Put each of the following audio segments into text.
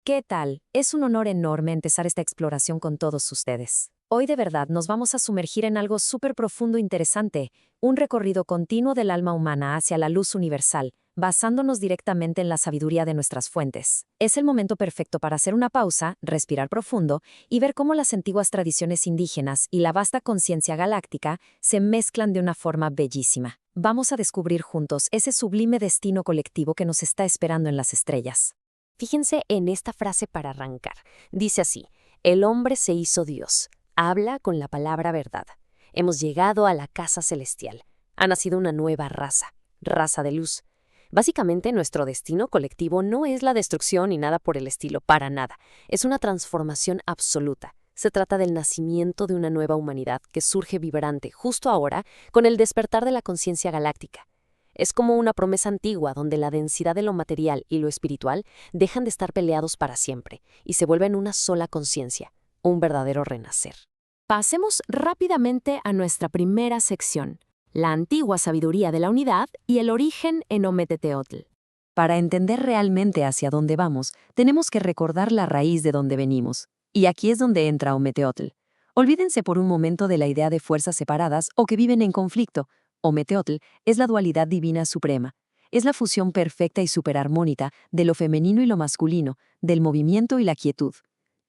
¿Qué tal? Es un honor enorme empezar esta exploración con todos ustedes. Hoy de verdad nos vamos a sumergir en algo súper profundo e interesante, un recorrido continuo del alma humana hacia la luz universal, basándonos directamente en la sabiduría de nuestras fuentes. Es el momento perfecto para hacer una pausa, respirar profundo y ver cómo las antiguas tradiciones indígenas y la vasta conciencia galáctica se mezclan de una forma bellísima. Vamos a descubrir juntos ese sublime destino colectivo que nos está esperando en las estrellas. Fíjense en esta frase para arrancar. Dice así: el hombre se hizo Dios. Habla con la palabra verdad. Hemos llegado a la casa celestial. Ha nacido una nueva raza, raza de luz. Básicamente, nuestro destino colectivo no es la destrucción ni nada por el estilo, para nada. Es una transformación absoluta. Se trata del nacimiento de una nueva humanidad que surge vibrante justo ahora con el despertar de la conciencia galáctica. Es como una promesa antigua donde la densidad de lo material y lo espiritual dejan de estar peleados para siempre y se vuelven una sola conciencia, un verdadero renacer. Pasemos rápidamente a nuestra primera sección, la antigua sabiduría de la unidad y el origen en Ometeotl. Para entender realmente hacia dónde vamos, tenemos que recordar la raíz de donde venimos. Y aquí es donde entra Ometeotl. Olvídense por un momento de la idea de fuerzas separadas o que viven en conflicto. Ometeotl es la dualidad divina suprema. Es la fusión perfecta y superarmónica de lo femenino y lo masculino, del movimiento y la quietud.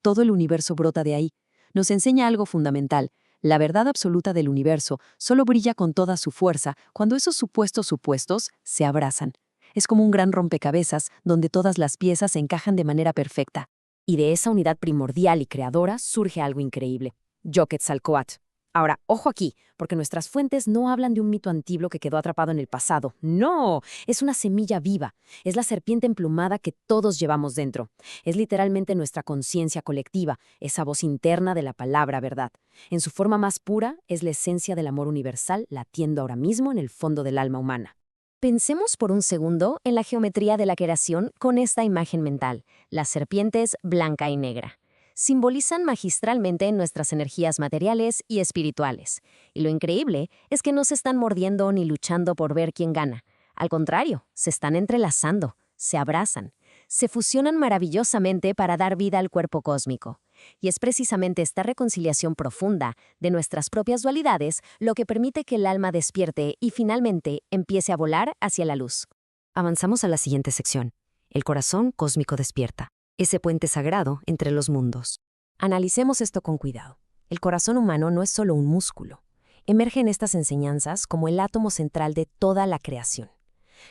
Todo el universo brota de ahí. Nos enseña algo fundamental. La verdad absoluta del universo solo brilla con toda su fuerza cuando esos supuestos se abrazan. Es como un gran rompecabezas donde todas las piezas se encajan de manera perfecta. Y de esa unidad primordial y creadora surge algo increíble: Yoquetzalcóatl. Ahora, ojo aquí, porque nuestras fuentes no hablan de un mito antiguo que quedó atrapado en el pasado. No, es una semilla viva. Es la serpiente emplumada que todos llevamos dentro. Es literalmente nuestra conciencia colectiva, esa voz interna de la palabra verdad. En su forma más pura, es la esencia del amor universal latiendo ahora mismo en el fondo del alma humana. Pensemos por un segundo en la geometría de la creación con esta imagen mental. Las serpientes blanca y negra simbolizan magistralmente nuestras energías materiales y espirituales. Y lo increíble es que no se están mordiendo ni luchando por ver quién gana. Al contrario, se están entrelazando, se abrazan, se fusionan maravillosamente para dar vida al cuerpo cósmico. Y es precisamente esta reconciliación profunda de nuestras propias dualidades lo que permite que el alma despierte y finalmente empiece a volar hacia la luz. Avanzamos a la siguiente sección: el corazón cósmico despierta, ese puente sagrado entre los mundos. Analicemos esto con cuidado. El corazón humano no es solo un músculo. Emerge en estas enseñanzas como el átomo central de toda la creación.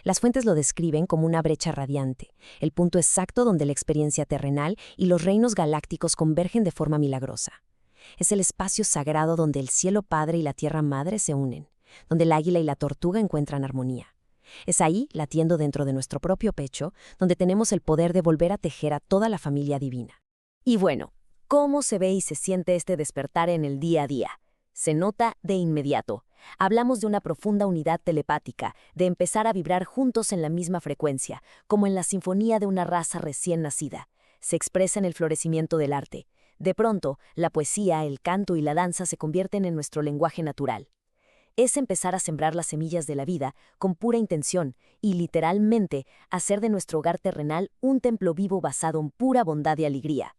Las fuentes lo describen como una brecha radiante, el punto exacto donde la experiencia terrenal y los reinos galácticos convergen de forma milagrosa. Es el espacio sagrado donde el cielo padre y la tierra madre se unen, donde el águila y la tortuga encuentran armonía. Es ahí, latiendo dentro de nuestro propio pecho, donde tenemos el poder de volver a tejer a toda la familia divina. Y bueno, ¿cómo se ve y se siente este despertar en el día a día? Se nota de inmediato. Hablamos de una profunda unidad telepática, de empezar a vibrar juntos en la misma frecuencia, como en la sinfonía de una raza recién nacida. Se expresa en el florecimiento del arte. De pronto, la poesía, el canto y la danza se convierten en nuestro lenguaje natural. Es empezar a sembrar las semillas de la vida con pura intención y, literalmente, hacer de nuestro hogar terrenal un templo vivo basado en pura bondad y alegría.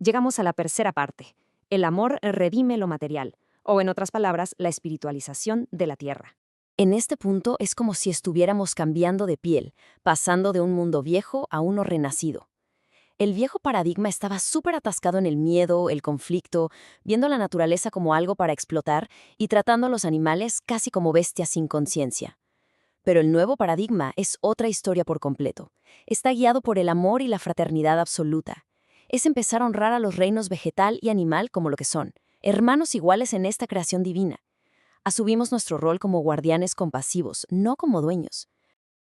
Llegamos a la tercera parte. El amor redime lo material, o en otras palabras, la espiritualización de la tierra. En este punto es como si estuviéramos cambiando de piel, pasando de un mundo viejo a uno renacido. El viejo paradigma estaba súper atascado en el miedo, el conflicto, viendo la naturaleza como algo para explotar y tratando a los animales casi como bestias sin conciencia. Pero el nuevo paradigma es otra historia por completo. Está guiado por el amor y la fraternidad absoluta. Es empezar a honrar a los reinos vegetal y animal como lo que son, hermanos iguales en esta creación divina. Asumimos nuestro rol como guardianes compasivos, no como dueños.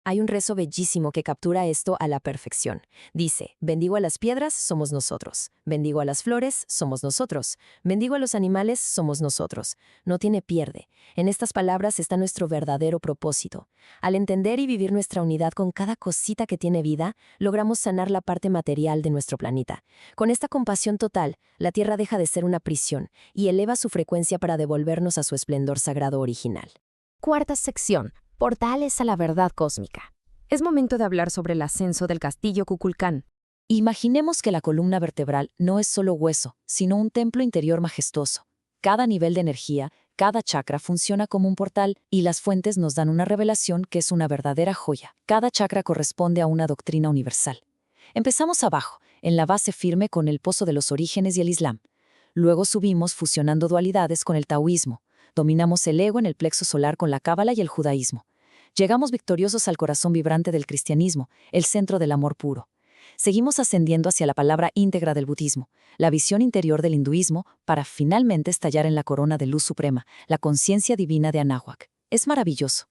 Hay un rezo bellísimo que captura esto a la perfección. Dice: bendigo a las piedras, somos nosotros. Bendigo a las flores, somos nosotros. Bendigo a los animales, somos nosotros. No tiene pierde. En estas palabras está nuestro verdadero propósito. Al entender y vivir nuestra unidad con cada cosita que tiene vida, logramos sanar la parte material de nuestro planeta. Con esta compasión total, la Tierra deja de ser una prisión y eleva su frecuencia para devolvernos a su esplendor sagrado original. Cuarta sección: portales a la verdad cósmica. Es momento de hablar sobre el ascenso del castillo Kukulcán. Imaginemos que la columna vertebral no es solo hueso, sino un templo interior majestuoso. Cada nivel de energía, cada chakra funciona como un portal y las fuentes nos dan una revelación que es una verdadera joya. Cada chakra corresponde a una doctrina universal. Empezamos abajo, en la base firme con el pozo de los orígenes y el Islam. Luego subimos fusionando dualidades con el taoísmo. Dominamos el ego en el plexo solar con la cábala y el judaísmo. Llegamos victoriosos al corazón vibrante del cristianismo, el centro del amor puro. Seguimos ascendiendo hacia la palabra íntegra del budismo, la visión interior del hinduismo, para finalmente estallar en la corona de luz suprema, la conciencia divina de Anáhuac. Es maravilloso.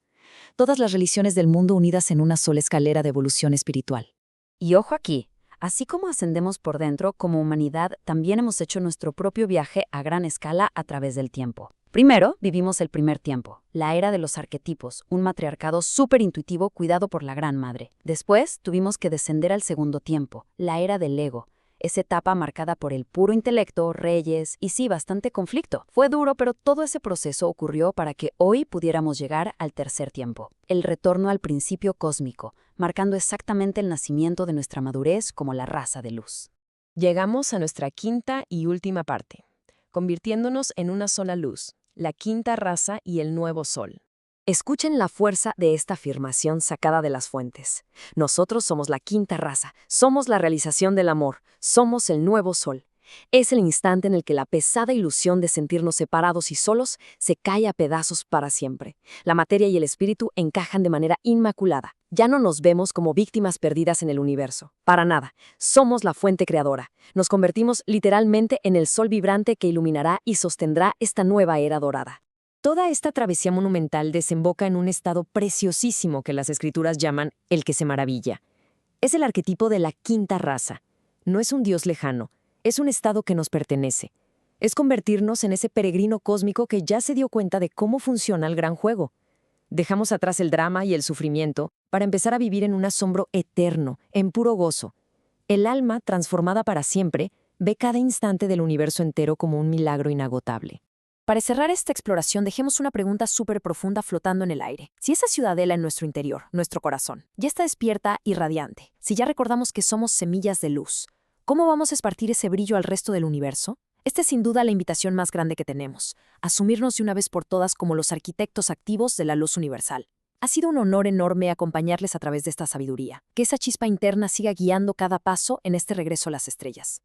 Todas las religiones del mundo unidas en una sola escalera de evolución espiritual. Y ojo aquí, así como ascendemos por dentro, como humanidad, también hemos hecho nuestro propio viaje a gran escala a través del tiempo. Primero, vivimos el primer tiempo, la era de los arquetipos, un matriarcado súper intuitivo cuidado por la Gran Madre. Después, tuvimos que descender al segundo tiempo, la era del ego, esa etapa marcada por el puro intelecto, reyes y sí, bastante conflicto. Fue duro, pero todo ese proceso ocurrió para que hoy pudiéramos llegar al tercer tiempo, el retorno al principio cósmico, marcando exactamente el nacimiento de nuestra madurez como la raza de luz. Llegamos a nuestra quinta y última parte, convirtiéndonos en una sola luz, la quinta raza y el nuevo sol. Escuchen la fuerza de esta afirmación sacada de las fuentes. Nosotros somos la quinta raza, somos la realización del amor, somos el nuevo sol. Es el instante en el que la pesada ilusión de sentirnos separados y solos se cae a pedazos para siempre. La materia y el espíritu encajan de manera inmaculada. Ya no nos vemos como víctimas perdidas en el universo. Para nada. Somos la fuente creadora. Nos convertimos literalmente en el sol vibrante que iluminará y sostendrá esta nueva era dorada. Toda esta travesía monumental desemboca en un estado preciosísimo que las escrituras llaman el que se maravilla. Es el arquetipo de la quinta raza. No es un dios lejano. Es un estado que nos pertenece. Es convertirnos en ese peregrino cósmico que ya se dio cuenta de cómo funciona el gran juego. Dejamos atrás el drama y el sufrimiento para empezar a vivir en un asombro eterno, en puro gozo. El alma, transformada para siempre, ve cada instante del universo entero como un milagro inagotable. Para cerrar esta exploración, dejemos una pregunta súper profunda flotando en el aire. Si esa ciudadela en nuestro interior, nuestro corazón, ya está despierta y radiante, si ya recordamos que somos semillas de luz, ¿cómo vamos a esparcir ese brillo al resto del universo? Esta es sin duda la invitación más grande que tenemos, asumirnos de una vez por todas como los arquitectos activos de la luz universal. Ha sido un honor enorme acompañarles a través de esta sabiduría, que esa chispa interna siga guiando cada paso en este regreso a las estrellas.